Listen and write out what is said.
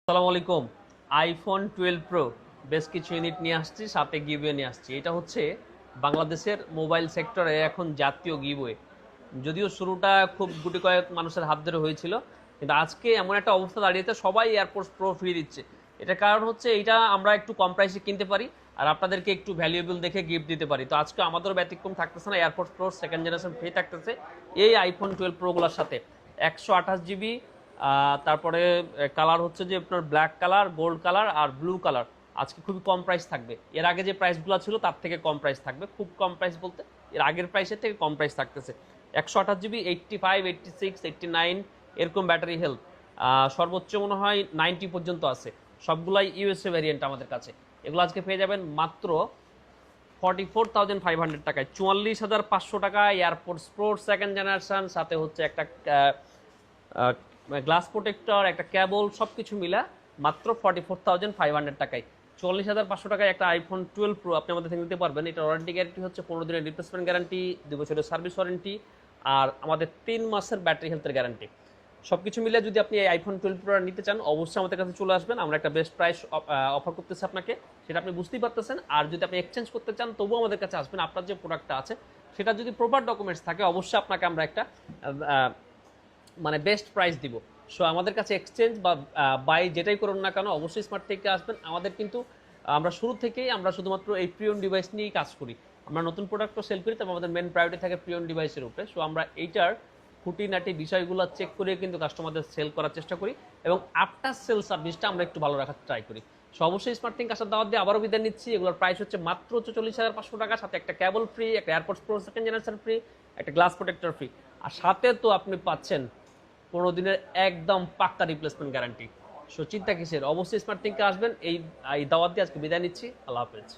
আসসালামু আলাইকুম। IPhone 12 pro বেশ কিছু ইউনিট নিয়ে আসছি, সাথে গিভওয়ে নিয়ে আসছি। এটা হচ্ছে বাংলাদেশের মোবাইল সেক্টরে এখন জাতীয় গিভওয়ে। যদিও শুরুটা খুব গুটি কয়েক মানুষের হাত ধরে হয়েছিল, কিন্তু আজকে এমন একটা অবস্থা দাঁড়িয়েছে সবাই এয়ারপোর্টস প্রো ফ্রি দিচ্ছে। এটার কারণ হচ্ছে এইটা আমরা একটু কম প্রাইসে কিনতে পারি আর আপনাদেরকে একটু ভ্যালুয়েবল দেখে গিফট দিতে পারি। তো আজকে আমাদেরও ব্যতিক্রম থাকতেছে না, airports pro second generation free থাকতেছে এই আইফোন 12 প্রোগুলোর সাথে। 128 জিবি, তারপরে কালার হচ্ছে যে আপনার ব্ল্যাক কালার, গোল্ড কালার আর ব্লু কালার। আজকে খুবই কম প্রাইস থাকবে, এর আগে যে প্রাইসগুলো ছিল তার থেকে কম প্রাইস থাকবে। খুব কম প্রাইস বলতে এর আগের প্রাইসের থেকে কম প্রাইস থাকতেছে। 128 জিবি 85, 86, 89 এরকম ব্যাটারি হেলথ, সর্বোচ্চ মনে হয় 90 পর্যন্ত আছে। সবগুলাই ইউএসএ ভ্যারিয়েন্ট আমাদের কাছে। এগুলো আজকে পেয়ে যাবেন মাত্র 44,500 টাকায়, 44,500 টাকায় এয়ারপোর্টস প্রো সেকেন্ড জেনারেশন, সাথে হচ্ছে একটা গ্লাস প্রোটেক্টর, একটা কেবল, সব কিছু মিলা মাত্র 44,500 টাকায়। 44,500 টাকায় একটা আইফোন 12 প্রো আপনি আমাদের থেকে নিতে পারবেন। এটার ওয়ারেন্টি গ্যারান্টি হচ্ছে 15 দিনের রিপ্লেসমেন্ট গ্যারান্টি, 2 বছরের সার্ভিস ওয়ারেন্টি, আর আমাদের 3 মাসের ব্যাটারি হেলথের গ্যারান্টি। সব কিছু মিলে যদি আপনি এই আইফোন 12 প্রো নিতে চান, অবশ্যই আমাদের কাছে চলে আসবেন। আমরা একটা বেস্ট প্রাইস অফার করতেছি আপনাকে, সেটা আপনি বুঝতেই পারতেছেন। আর যদি আপনি এক্সচেঞ্জ করতে চান তবুও আমাদের কাছে আসবেন। আপনার যে প্রোডাক্টটা আছে সেটা যদি প্রপার ডকুমেন্টস থাকে, অবশ্যই আপনাকে আমরা একটা মানে বেস্ট প্রাইস দিব। সো আমাদের কাছে এক্সচেঞ্জ বা বাই যেটাই করুন না কেন, অবশ্যই স্মার্ট থেকে আসবেন। আমাদের কিন্তু আমরা শুরু থেকেই আমরা শুধুমাত্র এই প্রিয়ন ডিভাইস নিয়েই কাজ করি। আমরা নতুন প্রোডাক্টও সেল করি, তবে আমাদের মেন প্রায়োরিটি থাকে প্রিয়ন ডিভাইসের উপরে। সো আমরা এইটার খুঁটিনাটি বিষয়গুলো চেক করে কিন্তু কাস্টমারদের সেল করার চেষ্টা করি, এবং আফটার সেল সার্ভিসটা আমরা একটু ভালো রাখার ট্রাই করি। সো অবশ্যই স্মার্ট থিঙ্ক আসার দাওয়াত দিয়ে আবারও বিদায় নিচ্ছি। এগুলোর প্রাইস হচ্ছে মাত্র 44,500 টাকা, সাথে একটা কেবল ফ্রি, একটা airports pro second generation free, একটা গ্লাস প্রোটেক্টর ফ্রি, আর সাথে তো আপনি পাচ্ছেন 15 দিনের একদম পাক্কা রিপ্লেসমেন্ট গ্যারান্টি। সো চিন্তা কিসের, অবশ্যই স্মার্ট থিঙ্কে আসবেন। এই দাওয়াত দিয়ে আজকে বিদায় নিচ্ছি। আল্লাহ হাফেজ।